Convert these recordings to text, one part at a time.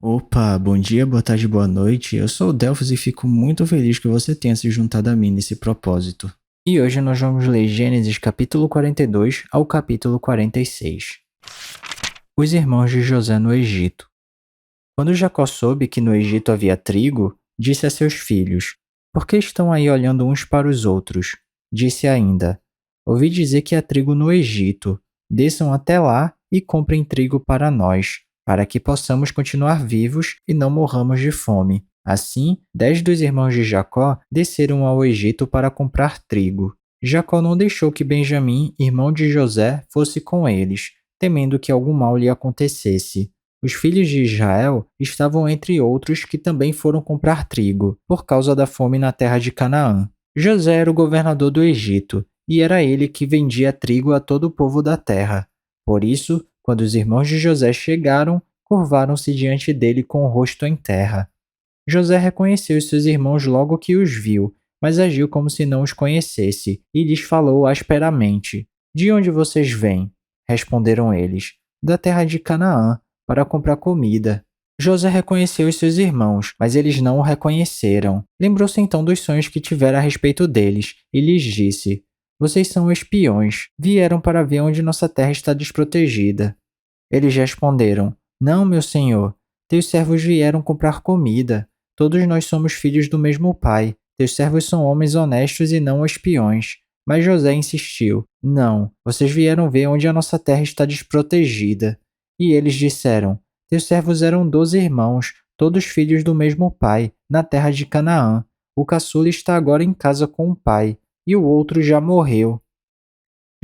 Opa, bom dia, boa tarde, boa noite. Eu sou o Delphos e fico muito feliz que você tenha se juntado a mim nesse propósito. E hoje nós vamos ler Gênesis capítulo 42 ao capítulo 46. Os irmãos de José no Egito. Quando Jacó soube que no Egito havia trigo, disse a seus filhos: Por que estão aí olhando uns para os outros? Disse ainda: Ouvi dizer que há trigo no Egito. Desçam até lá e comprem trigo para nós, para que possamos continuar vivos e não morramos de fome. Assim, 10 dos irmãos de Jacó desceram ao Egito para comprar trigo. Jacó não deixou que Benjamim, irmão de José, fosse com eles, temendo que algum mal lhe acontecesse. Os filhos de Israel estavam entre outros que também foram comprar trigo, por causa da fome na terra de Canaã. José era o governador do Egito, e era ele que vendia trigo a todo o povo da terra. Por isso, quando os irmãos de José chegaram, curvaram-se diante dele com o rosto em terra. José reconheceu os seus irmãos logo que os viu, mas agiu como se não os conhecesse, e lhes falou asperamente: De onde vocês vêm? Responderam eles: Da terra de Canaã, para comprar comida. José reconheceu os seus irmãos, mas eles não o reconheceram. Lembrou-se então dos sonhos que tivera a respeito deles, e lhes disse: Vocês são espiões, vieram para ver onde nossa terra está desprotegida. Eles responderam: Não, meu senhor, teus servos vieram comprar comida. Todos nós somos filhos do mesmo pai. Teus servos são homens honestos e não espiões. Mas José insistiu: Não, vocês vieram ver onde a nossa terra está desprotegida. E eles disseram: Teus servos eram 12 irmãos, todos filhos do mesmo pai, na terra de Canaã. O caçula está agora em casa com o pai, e o outro já morreu.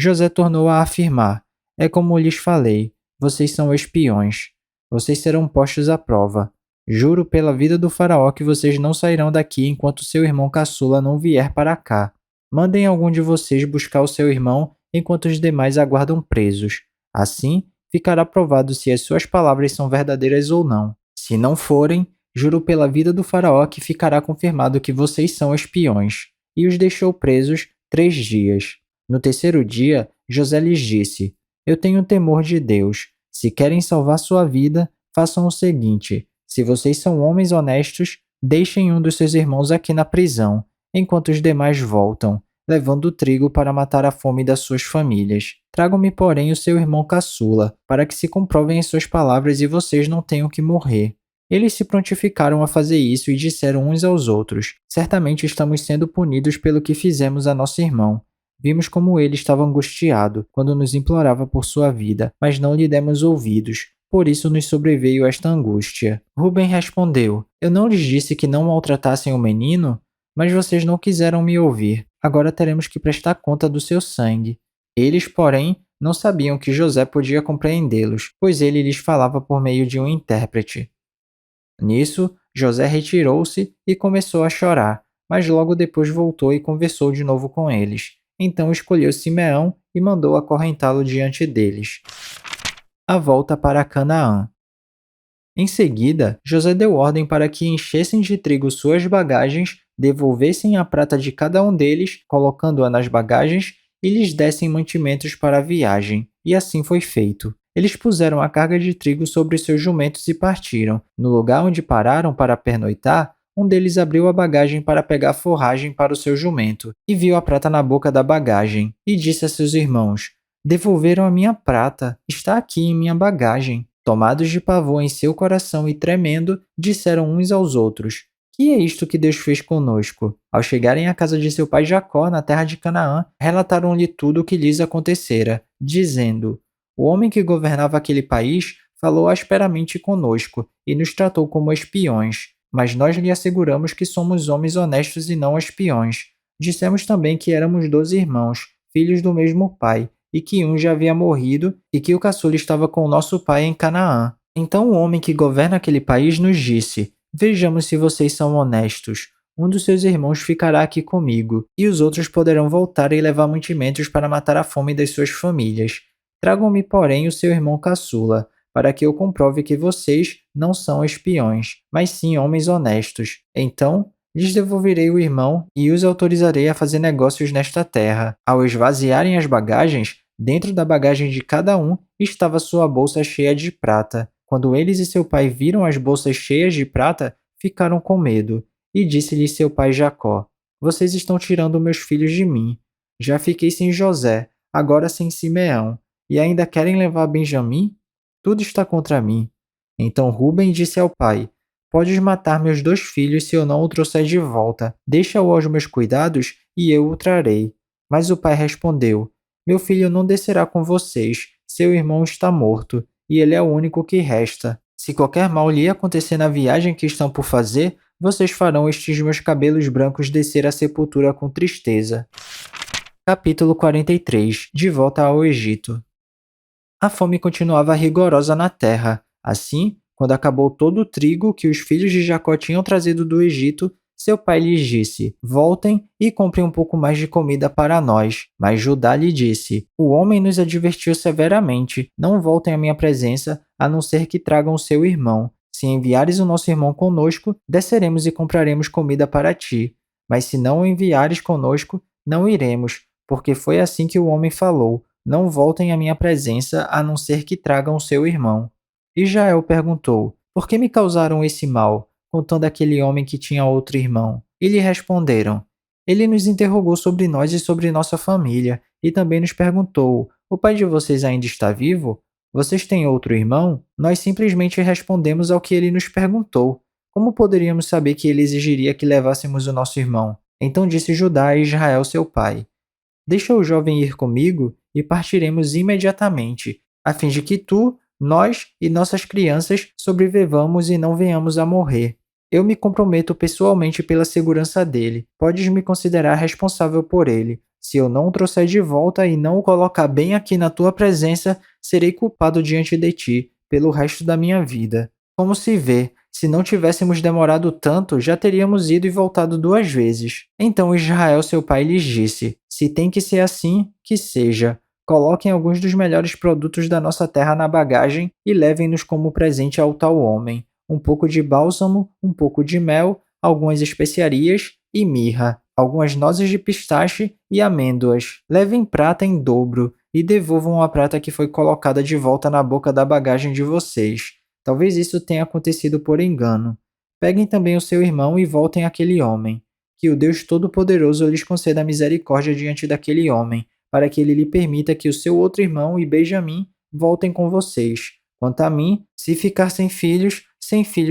José tornou a afirmar: É como lhes falei, vocês são espiões. Vocês serão postos à prova. Juro pela vida do faraó que vocês não sairão daqui enquanto seu irmão caçula não vier para cá. Mandem algum de vocês buscar o seu irmão enquanto os demais aguardam presos. Assim, ficará provado se as suas palavras são verdadeiras ou não. Se não forem, juro pela vida do faraó que ficará confirmado que vocês são espiões. E os deixou presos 3 dias. No terceiro dia, José lhes disse: Eu tenho temor de Deus. Se querem salvar sua vida, façam o seguinte: se vocês são homens honestos, deixem um dos seus irmãos aqui na prisão, enquanto os demais voltam, levando trigo para matar a fome das suas famílias. Tragam-me, porém, o seu irmão caçula, para que se comprovem as suas palavras e vocês não tenham que morrer. Eles se prontificaram a fazer isso e disseram uns aos outros: Certamente estamos sendo punidos pelo que fizemos a nosso irmão. Vimos como ele estava angustiado quando nos implorava por sua vida, mas não lhe demos ouvidos. Por isso nos sobreveio esta angústia. Rubem respondeu: Eu não lhes disse que não maltratassem o menino? Mas vocês não quiseram me ouvir. Agora teremos que prestar conta do seu sangue. Eles, porém, não sabiam que José podia compreendê-los, pois ele lhes falava por meio de um intérprete. Nisso, José retirou-se e começou a chorar, mas logo depois voltou e conversou de novo com eles. Então escolheu Simeão e mandou acorrentá-lo diante deles. A volta para Canaã. Em seguida, José deu ordem para que enchessem de trigo suas bagagens, devolvessem a prata de cada um deles, colocando-a nas bagagens, e lhes dessem mantimentos para a viagem. E assim foi feito. Eles puseram a carga de trigo sobre seus jumentos e partiram. No lugar onde pararam para pernoitar, um deles abriu a bagagem para pegar forragem para o seu jumento, e viu a prata na boca da bagagem, e disse a seus irmãos: Devolveram a minha prata, está aqui em minha bagagem. Tomados de pavor em seu coração e tremendo, disseram uns aos outros: Que é isto que Deus fez conosco? Ao chegarem à casa de seu pai Jacó, na terra de Canaã, relataram-lhe tudo o que lhes acontecera, dizendo: O homem que governava aquele país falou asperamente conosco e nos tratou como espiões, mas nós lhe asseguramos que somos homens honestos e não espiões. Dissemos também que éramos 12 irmãos, filhos do mesmo pai, e que um já havia morrido e que o caçula estava com o nosso pai em Canaã. Então o homem que governa aquele país nos disse: Vejamos se vocês são honestos. Um dos seus irmãos ficará aqui comigo, e os outros poderão voltar e levar mantimentos para matar a fome das suas famílias. Tragam-me, porém, o seu irmão caçula, para que eu comprove que vocês não são espiões, mas sim homens honestos. Então lhes devolverei o irmão e os autorizarei a fazer negócios nesta terra. Ao esvaziarem as bagagens, dentro da bagagem de cada um estava sua bolsa cheia de prata. Quando eles e seu pai viram as bolsas cheias de prata, ficaram com medo. E disse-lhe seu pai Jacó: Vocês estão tirando meus filhos de mim. Já fiquei sem José, agora sem Simeão, e ainda querem levar Benjamim? Tudo está contra mim. Então Ruben disse ao pai: Podes matar meus 2 filhos se eu não o trouxer de volta. Deixa-o aos meus cuidados e eu o trarei. Mas o pai respondeu: Meu filho não descerá com vocês. Seu irmão está morto, e ele é o único que resta. Se qualquer mal lhe acontecer na viagem que estão por fazer, vocês farão estes meus cabelos brancos descer à sepultura com tristeza. Capítulo 43. De volta ao Egito. A fome continuava rigorosa na terra. Assim, quando acabou todo o trigo que os filhos de Jacó tinham trazido do Egito, seu pai lhes disse: Voltem e comprem um pouco mais de comida para nós. Mas Judá lhe disse: O homem nos advertiu severamente: Não voltem à minha presença, a não ser que tragam o seu irmão. Se enviares o nosso irmão conosco, desceremos e compraremos comida para ti. Mas se não o enviares conosco, não iremos, porque foi assim que o homem falou: Não voltem à minha presença, a não ser que tragam o seu irmão. E Jael perguntou: Por que me causaram esse mal, contando aquele homem que tinha outro irmão? E lhe responderam: Ele nos interrogou sobre nós e sobre nossa família, e também nos perguntou: O pai de vocês ainda está vivo? Vocês têm outro irmão? Nós simplesmente respondemos ao que ele nos perguntou. Como poderíamos saber que ele exigiria que levássemos o nosso irmão? Então disse Judá a Israel seu pai: Deixa o jovem ir comigo e partiremos imediatamente, a fim de que tu, nós e nossas crianças sobrevivamos e não venhamos a morrer. Eu me comprometo pessoalmente pela segurança dele. Podes me considerar responsável por ele. Se eu não o trouxer de volta e não o colocar bem aqui na tua presença, serei culpado diante de ti, pelo resto da minha vida. Como se vê, se não tivéssemos demorado tanto, já teríamos ido e voltado 2 vezes. Então Israel seu pai lhes disse: Se tem que ser assim, que seja. Coloquem alguns dos melhores produtos da nossa terra na bagagem e levem-nos como presente ao tal homem. Um pouco de bálsamo, um pouco de mel, algumas especiarias e mirra, algumas nozes de pistache e amêndoas. Levem prata em dobro e devolvam a prata que foi colocada de volta na boca da bagagem de vocês. Talvez isso tenha acontecido por engano. Peguem também o seu irmão e voltem àquele homem. Que o Deus Todo-Poderoso lhes conceda misericórdia diante daquele homem, para que ele lhe permita que o seu outro irmão e Benjamim voltem com vocês. Quanto a mim, se ficar sem filhos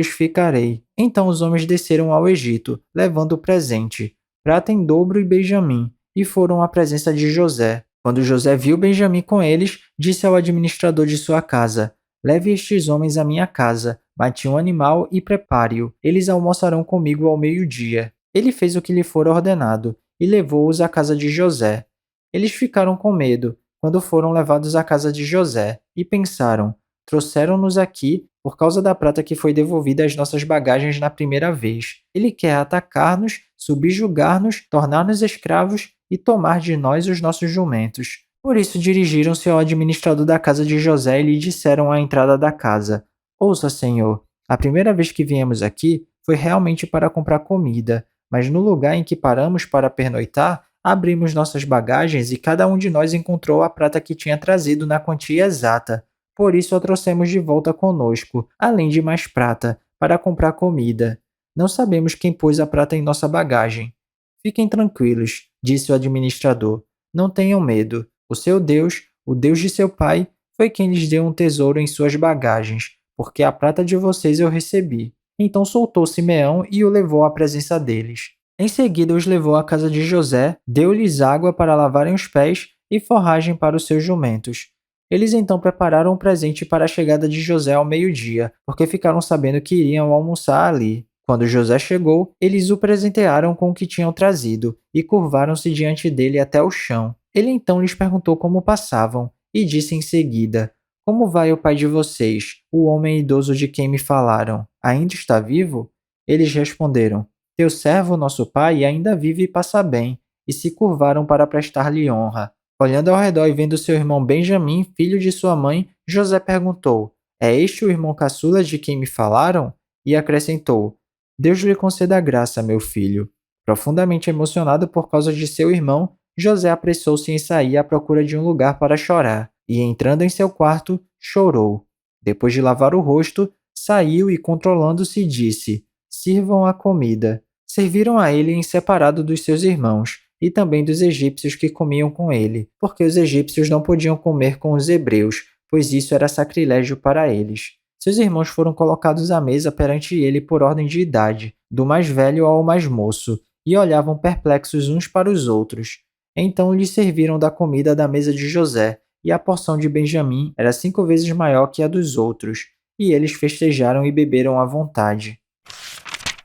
ficarei. Então os homens desceram ao Egito, levando o presente, prata em dobro e Benjamim, e foram à presença de José. Quando José viu Benjamim com eles, disse ao administrador de sua casa: Leve estes homens à minha casa, mate um animal e prepare-o. Eles almoçarão comigo ao meio-dia. Ele fez o que lhe fora ordenado, e levou-os à casa de José. Eles ficaram com medo, quando foram levados à casa de José, e pensaram: Trouxeram-nos aqui por causa da prata que foi devolvida às nossas bagagens na primeira vez. Ele quer atacar-nos, subjugar-nos, tornar-nos escravos e tomar de nós os nossos jumentos. Por isso dirigiram-se ao administrador da casa de José e lhe disseram à entrada da casa: Ouça, senhor, a primeira vez que viemos aqui foi realmente para comprar comida, mas no lugar em que paramos para pernoitar, abrimos nossas bagagens e cada um de nós encontrou a prata que tinha trazido na quantia exata. Por isso a trouxemos de volta conosco, além de mais prata, para comprar comida. Não sabemos quem pôs a prata em nossa bagagem. Fiquem tranquilos, disse o administrador. Não tenham medo. O seu Deus, o Deus de seu pai, foi quem lhes deu um tesouro em suas bagagens, porque a prata de vocês eu recebi. Então soltou Simeão e o levou à presença deles. Em seguida os levou à casa de José, deu-lhes água para lavarem os pés e forragem para os seus jumentos. Eles então prepararam um presente para a chegada de José ao meio-dia, porque ficaram sabendo que iriam almoçar ali. Quando José chegou, eles o presentearam com o que tinham trazido e curvaram-se diante dele até o chão. Ele então lhes perguntou como passavam e disse em seguida: Como vai o pai de vocês, o homem idoso de quem me falaram? Ainda está vivo? Eles responderam: Teu servo, nosso pai, ainda vive e passa bem, e se curvaram para prestar-lhe honra. Olhando ao redor e vendo seu irmão Benjamim, filho de sua mãe, José perguntou: É este o irmão caçula de quem me falaram? E acrescentou: Deus lhe conceda graça, meu filho. Profundamente emocionado por causa de seu irmão, José apressou-se em sair à procura de um lugar para chorar, e entrando em seu quarto, chorou. Depois de lavar o rosto, saiu e, controlando-se, disse: Sirvam a comida. Serviram a ele em separado dos seus irmãos, e também dos egípcios que comiam com ele, porque os egípcios não podiam comer com os hebreus, pois isso era sacrilégio para eles. Seus irmãos foram colocados à mesa perante ele por ordem de idade, do mais velho ao mais moço, e olhavam perplexos uns para os outros. Então lhes serviram da comida da mesa de José, e a porção de Benjamim era 5 vezes maior que a dos outros, e eles festejaram e beberam à vontade.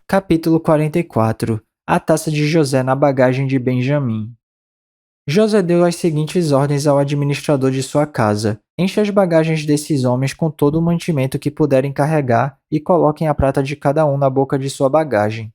Capítulo 44. A taça de José na bagagem de Benjamim. José deu as seguintes ordens ao administrador de sua casa: encha as bagagens desses homens com todo o mantimento que puderem carregar e coloquem a prata de cada um na boca de sua bagagem.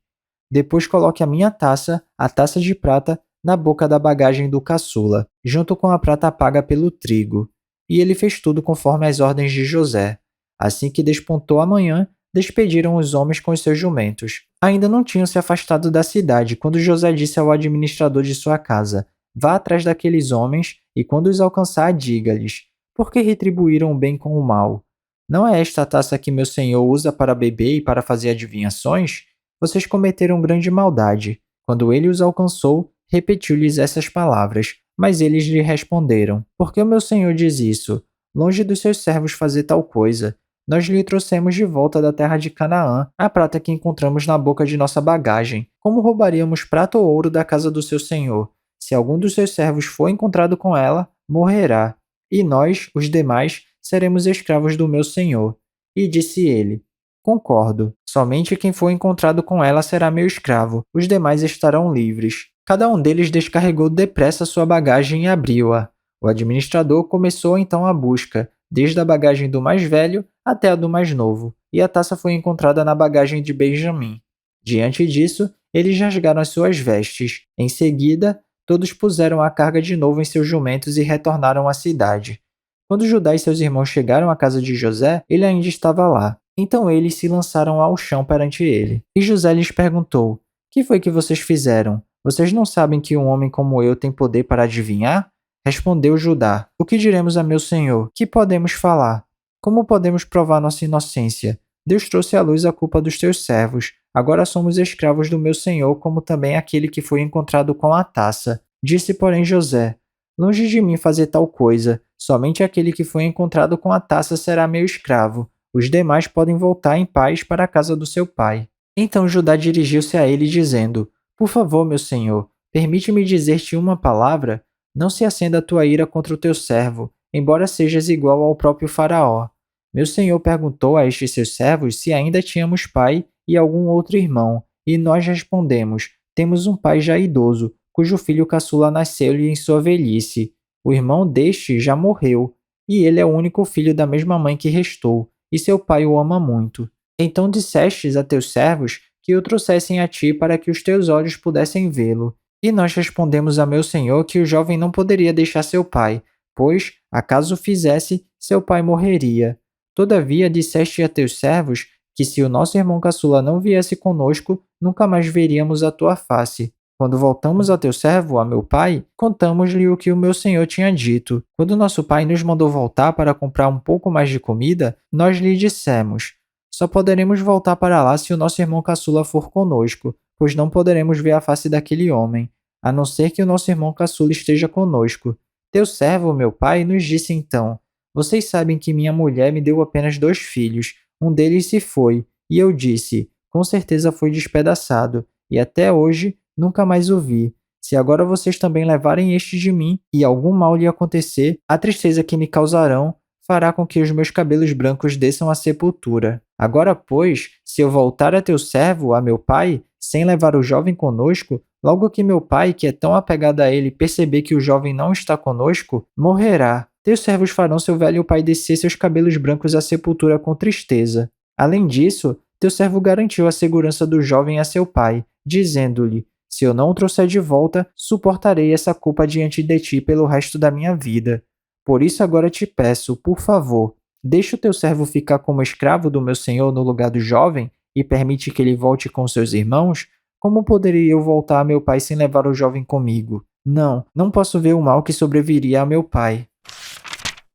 Depois coloque a taça de prata, na boca da bagagem do caçula, junto com a prata paga pelo trigo. E ele fez tudo conforme as ordens de José. Assim que despontou a manhã, despediram os homens com os seus jumentos. Ainda não tinham se afastado da cidade quando José disse ao administrador de sua casa: vá atrás daqueles homens e, quando os alcançar, diga-lhes: por que retribuíram o bem com o mal? Não é esta a taça que meu senhor usa para beber e para fazer adivinhações? Vocês cometeram grande maldade. Quando ele os alcançou, repetiu-lhes essas palavras, mas eles lhe responderam: por que o meu senhor diz isso? Longe dos seus servos fazer tal coisa. Nós lhe trouxemos de volta da terra de Canaã a prata que encontramos na boca de nossa bagagem. Como roubaríamos prata ou ouro da casa do seu senhor? Se algum dos seus servos for encontrado com ela, morrerá. E nós, os demais, seremos escravos do meu senhor. E disse ele: concordo. Somente quem for encontrado com ela será meu escravo. Os demais estarão livres. Cada um deles descarregou depressa sua bagagem e abriu-a. O administrador começou então a busca, desde a bagagem do mais velho até a do mais novo, e a taça foi encontrada na bagagem de Benjamim. Diante disso, eles rasgaram as suas vestes. Em seguida, todos puseram a carga de novo em seus jumentos e retornaram à cidade. Quando Judá e seus irmãos chegaram à casa de José, ele ainda estava lá. Então eles se lançaram ao chão perante ele. E José lhes perguntou: que foi que vocês fizeram? Vocês não sabem que um homem como eu tem poder para adivinhar? Respondeu Judá: o que diremos a meu senhor? Que podemos falar? Como podemos provar nossa inocência? Deus trouxe à luz a culpa dos teus servos. Agora somos escravos do meu senhor, como também aquele que foi encontrado com a taça. Disse, porém, José: longe de mim fazer tal coisa. Somente aquele que foi encontrado com a taça será meu escravo. Os demais podem voltar em paz para a casa do seu pai. Então Judá dirigiu-se a ele, dizendo: por favor, meu senhor, permite-me dizer-te uma palavra. Não se acenda a tua ira contra o teu servo, embora sejas igual ao próprio Faraó. Meu senhor perguntou a estes seus servos se ainda tínhamos pai e algum outro irmão, e nós respondemos: temos um pai já idoso, cujo filho caçula nasceu-lhe em sua velhice. O irmão deste já morreu, e ele é o único filho da mesma mãe que restou, e seu pai o ama muito. Então dissestes a teus servos que o trouxessem a ti para que os teus olhos pudessem vê-lo. E nós respondemos a meu senhor que o jovem não poderia deixar seu pai, pois, acaso o fizesse, seu pai morreria. Todavia disseste a teus servos que se o nosso irmão caçula não viesse conosco, nunca mais veríamos a tua face. Quando voltamos a teu servo, a meu pai, contamos-lhe o que o meu senhor tinha dito. Quando nosso pai nos mandou voltar para comprar um pouco mais de comida, nós lhe dissemos: só poderemos voltar para lá se o nosso irmão caçula for conosco, pois não poderemos ver a face daquele homem, a não ser que o nosso irmão caçula esteja conosco. Teu servo, meu pai, nos disse então: vocês sabem que minha mulher me deu apenas 2 filhos, um deles se foi, e eu disse: com certeza foi despedaçado, e até hoje nunca mais o vi. Se agora vocês também levarem este de mim, e algum mal lhe acontecer, a tristeza que me causarão fará com que os meus cabelos brancos desçam à sepultura. Agora, pois, se eu voltar a teu servo, a meu pai, sem levar o jovem conosco, logo que meu pai, que é tão apegado a ele, perceber que o jovem não está conosco, morrerá. Teus servos farão seu velho pai descer seus cabelos brancos à sepultura com tristeza. Além disso, teu servo garantiu a segurança do jovem a seu pai, dizendo-lhe: se eu não o trouxer de volta, suportarei essa culpa diante de ti pelo resto da minha vida. Por isso agora te peço, por favor, deixa o teu servo ficar como escravo do meu senhor no lugar do jovem e permite que ele volte com seus irmãos? Como poderia eu voltar a meu pai sem levar o jovem comigo? Não, não posso ver o mal que sobreviria a meu pai.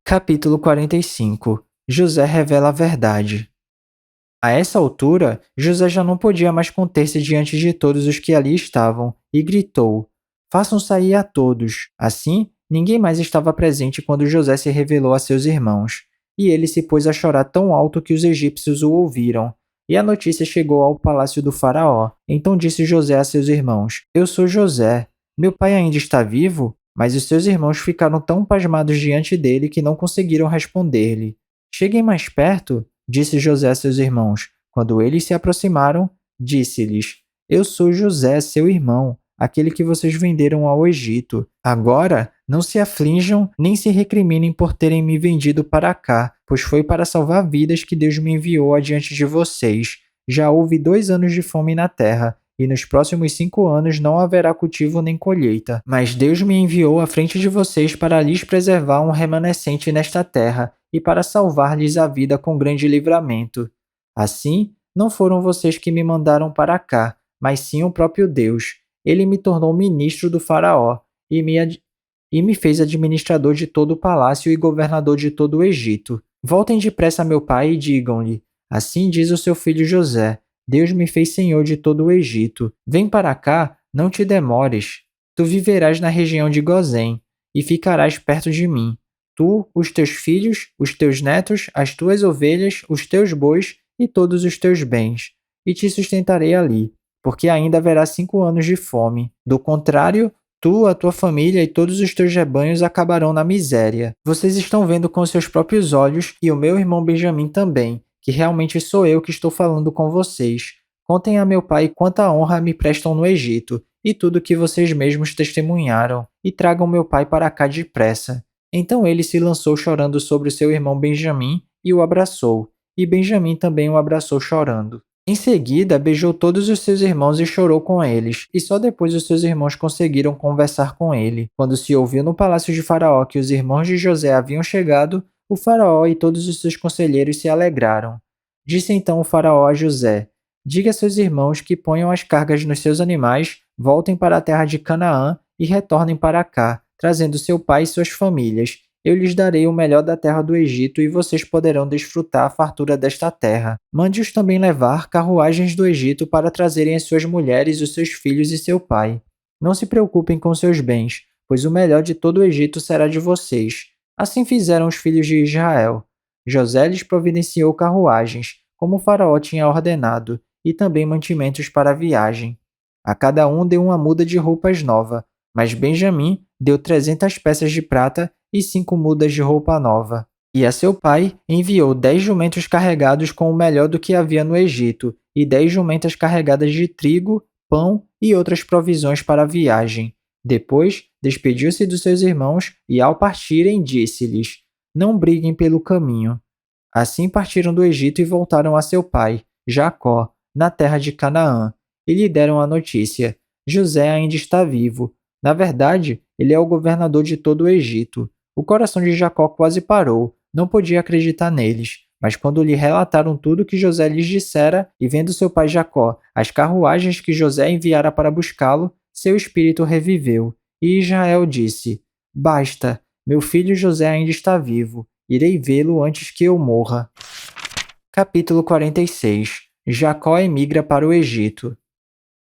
Capítulo 45. José revela a verdade. A essa altura, José já não podia mais conter-se diante de todos os que ali estavam, e gritou: Façam sair a todos. Assim, ninguém mais estava presente quando José se revelou a seus irmãos. E ele se pôs a chorar tão alto que os egípcios o ouviram. E a notícia chegou ao palácio do faraó. Então disse José a seus irmãos: Eu sou José. Meu pai ainda está vivo? Mas os seus irmãos ficaram tão pasmados diante dele que não conseguiram responder-lhe. Cheguem mais perto, disse José a seus irmãos. Quando eles se aproximaram, disse-lhes: Eu sou José, seu irmão, aquele que vocês venderam ao Egito. Agora, não se aflinjam nem se recriminem por terem me vendido para cá, pois foi para salvar vidas que Deus me enviou adiante de vocês. Já houve 2 anos de fome na terra, e nos próximos 5 anos não haverá cultivo nem colheita. Mas Deus me enviou à frente de vocês para lhes preservar um remanescente nesta terra e para salvar-lhes a vida com grande livramento. Assim, não foram vocês que me mandaram para cá, mas sim o próprio Deus. Ele me tornou ministro do faraó e me fez administrador de todo o palácio e governador de todo o Egito. Voltem depressa a meu pai e digam-lhe: Assim diz o seu filho José: Deus me fez senhor de todo o Egito. Vem para cá, não te demores. Tu viverás na região de Gozém e ficarás perto de mim. Tu, os teus filhos, os teus netos, as tuas ovelhas, os teus bois e todos os teus bens, e te sustentarei ali, porque ainda haverá 5 anos de fome. Do contrário, tu, a tua família e todos os teus rebanhos acabarão na miséria. Vocês estão vendo com seus próprios olhos, e o meu irmão Benjamim também, que realmente sou eu que estou falando com vocês. Contem a meu pai quanta honra me prestam no Egito, e tudo que vocês mesmos testemunharam, e tragam meu pai para cá depressa. Então ele se lançou chorando sobre o seu irmão Benjamim e o abraçou, e Benjamim também o abraçou chorando. Em seguida, beijou todos os seus irmãos e chorou com eles, e só depois os seus irmãos conseguiram conversar com ele. Quando se ouviu no palácio de Faraó que os irmãos de José haviam chegado, o Faraó e todos os seus conselheiros se alegraram. Disse então o Faraó a José: Diga a seus irmãos que ponham as cargas nos seus animais, voltem para a terra de Canaã e retornem para cá, trazendo seu pai e suas famílias. Eu lhes darei o melhor da terra do Egito e vocês poderão desfrutar a fartura desta terra. Mande-os também levar carruagens do Egito para trazerem as suas mulheres, os seus filhos e seu pai. Não se preocupem com seus bens, pois o melhor de todo o Egito será de vocês. Assim fizeram os filhos de Israel. José lhes providenciou carruagens, como o faraó tinha ordenado, e também mantimentos para a viagem. A cada um deu uma muda de roupas nova, mas Benjamim deu 300 peças de prata e 5 mudas de roupa nova. E a seu pai enviou 10 jumentos carregados com o melhor do que havia no Egito, e 10 jumentas carregadas de trigo, pão e outras provisões para a viagem. Depois, despediu-se dos seus irmãos e, ao partirem, disse-lhes: Não briguem pelo caminho. Assim partiram do Egito e voltaram a seu pai, Jacó, na terra de Canaã, e lhe deram a notícia: José ainda está vivo. Na verdade, ele é o governador de todo o Egito. O coração de Jacó quase parou, não podia acreditar neles. Mas quando lhe relataram tudo que José lhes dissera, e vendo seu pai Jacó as carruagens que José enviara para buscá-lo, seu espírito reviveu. E Israel disse: Basta, meu filho José ainda está vivo. Irei vê-lo antes que eu morra. Capítulo 46. Jacó emigra para o Egito.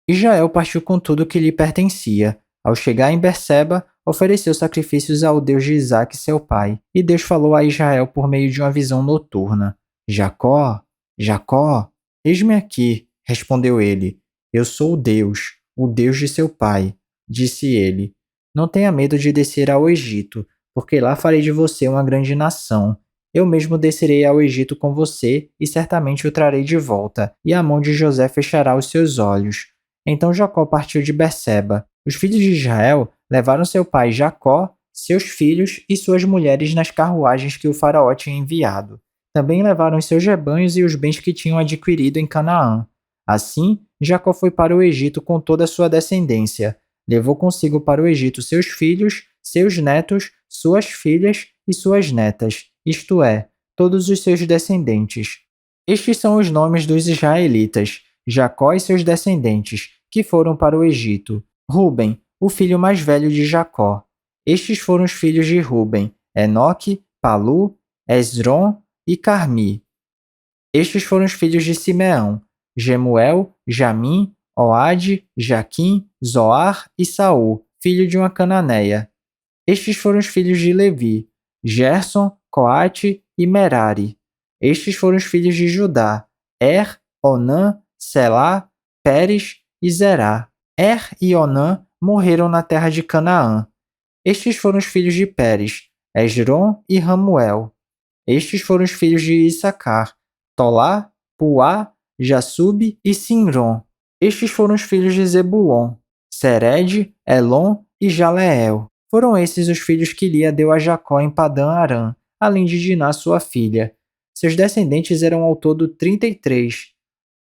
Israel partiu com tudo que lhe pertencia. Ao chegar em Berseba, ofereceu sacrifícios ao Deus de Isaque, seu pai, e Deus falou a Israel por meio de uma visão noturna. Jacó, Jacó, eis-me aqui, respondeu ele. Eu sou o Deus de seu pai, disse ele. Não tenha medo de descer ao Egito, porque lá farei de você uma grande nação. Eu mesmo descerei ao Egito com você e certamente o trarei de volta, e a mão de José fechará os seus olhos. Então Jacó partiu de Berseba. Os filhos de Israel levaram seu pai Jacó, seus filhos e suas mulheres nas carruagens que o faraó tinha enviado. Também levaram os seus rebanhos e os bens que tinham adquirido em Canaã. Assim, Jacó foi para o Egito com toda a sua descendência. Levou consigo para o Egito seus filhos, seus netos, suas filhas e suas netas, isto é, todos os seus descendentes. Estes são os nomes dos israelitas, Jacó e seus descendentes, que foram para o Egito. Ruben, o filho mais velho de Jacó. Estes foram os filhos de Ruben: Enoque, Palu, Esrom, e Carmi. Estes foram os filhos de Simeão: Gemuel, Jamim, Oade, Jaquim, Zoar e Saul, filho de uma cananeia. Estes foram os filhos de Levi: Gerson, Coate e Merari. Estes foram os filhos de Judá: Onã, Selá, Pérez e Zerá. E Onã morreram na terra de Canaã. Estes foram os filhos de Pérez: Esrom e Ramuel. Estes foram os filhos de Issacar: Tolá, Puá, Jassube e Simron. Estes foram os filhos de Zebulon: Sered, Elon e Jaleel. Foram esses os filhos que Lia deu a Jacó em Padã-Arã, além de Diná sua filha. Seus descendentes eram ao todo 33.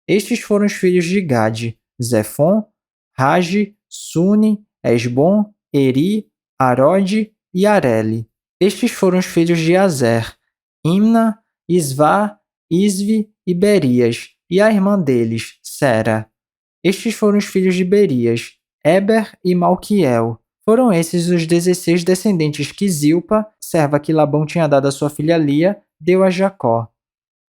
Estes foram os filhos de Gade: Zefon, Rage, Suni, Esbom, Eri, Arode e Areli. Estes foram os filhos de Azer: Imna, Isvá, Isvi e Berias, e a irmã deles, Sera. Estes foram os filhos de Berias: Eber e Malquiel. Foram esses os 16 descendentes que Zilpa, serva que Labão tinha dado à sua filha Lia, deu a Jacó.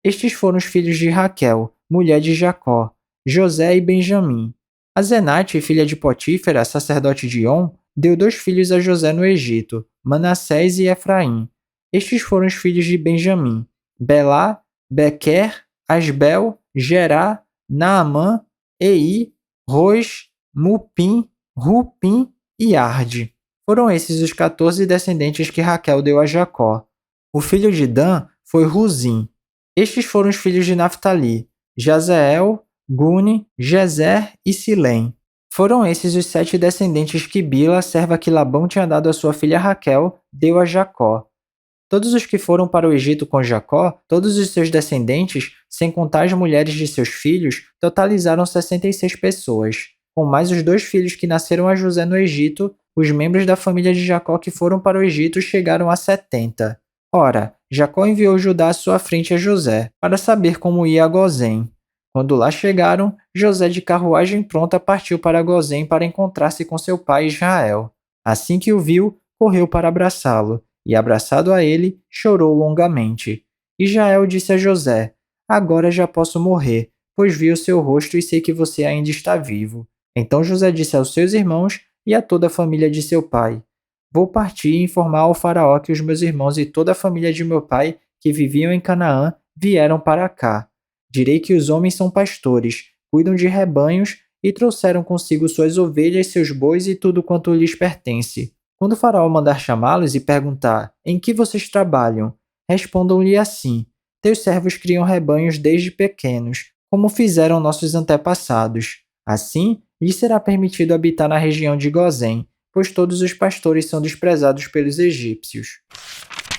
Estes foram os filhos de Raquel, mulher de Jacó: José e Benjamim. A Zenate, filha de Potífera, sacerdote de On, deu 2 filhos a José no Egito, Manassés e Efraim. Estes foram os filhos de Benjamim: Belá, Bequer, Asbel, Gerá, Naamã, Ei, Rois, Mupim, Rupim e Arde. Foram esses os 14 descendentes que Raquel deu a Jacó. O filho de Dan foi Ruzim. Estes foram os filhos de Naftali: Jazeel, Guni, Jezer e Silém. Foram esses os 7 descendentes que Bila, serva que Labão tinha dado à sua filha Raquel, deu a Jacó. Todos os que foram para o Egito com Jacó, todos os seus descendentes, sem contar as mulheres de seus filhos, totalizaram 66 pessoas. Com mais os 2 filhos que nasceram a José no Egito, os membros da família de Jacó que foram para o Egito chegaram a 70. Ora, Jacó enviou Judá à sua frente a José, para saber como ia a Gozém. Quando lá chegaram, José de carruagem pronta partiu para Gozém para encontrar-se com seu pai Israel. Assim que o viu, correu para abraçá-lo, e abraçado a ele, chorou longamente. Israel disse a José: Agora já posso morrer, pois vi o seu rosto e sei que você ainda está vivo. Então José disse aos seus irmãos e a toda a família de seu pai: Vou partir e informar ao faraó que os meus irmãos e toda a família de meu pai, que viviam em Canaã, vieram para cá. Direi que os homens são pastores, cuidam de rebanhos e trouxeram consigo suas ovelhas, seus bois e tudo quanto lhes pertence. Quando o faraó mandar chamá-los e perguntar: Em que vocês trabalham? Respondam-lhe assim: Teus servos criam rebanhos desde pequenos, como fizeram nossos antepassados. Assim, lhes será permitido habitar na região de Gozém, pois todos os pastores são desprezados pelos egípcios.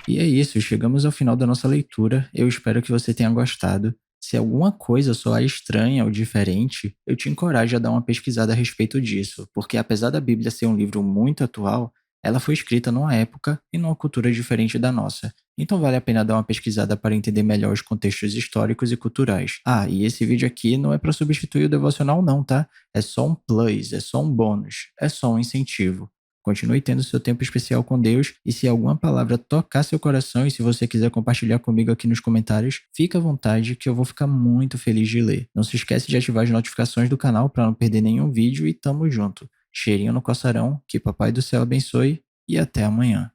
E é isso, chegamos ao final da nossa leitura. Eu espero que você tenha gostado. Se alguma coisa soar estranha ou diferente, eu te encorajo a dar uma pesquisada a respeito disso, porque apesar da Bíblia ser um livro muito atual, ela foi escrita numa época e numa cultura diferente da nossa. Então vale a pena dar uma pesquisada para entender melhor os contextos históricos e culturais. Ah, e esse vídeo aqui não é para substituir o devocional não, tá? É só um plus, é só um bônus, é só um incentivo. Continue tendo seu tempo especial com Deus, e se alguma palavra tocar seu coração e se você quiser compartilhar comigo aqui nos comentários, fica à vontade que eu vou ficar muito feliz de ler. Não se esquece de ativar as notificações do canal para não perder nenhum vídeo e tamo junto. Cheirinho no coçarão, que Papai do Céu abençoe e até amanhã.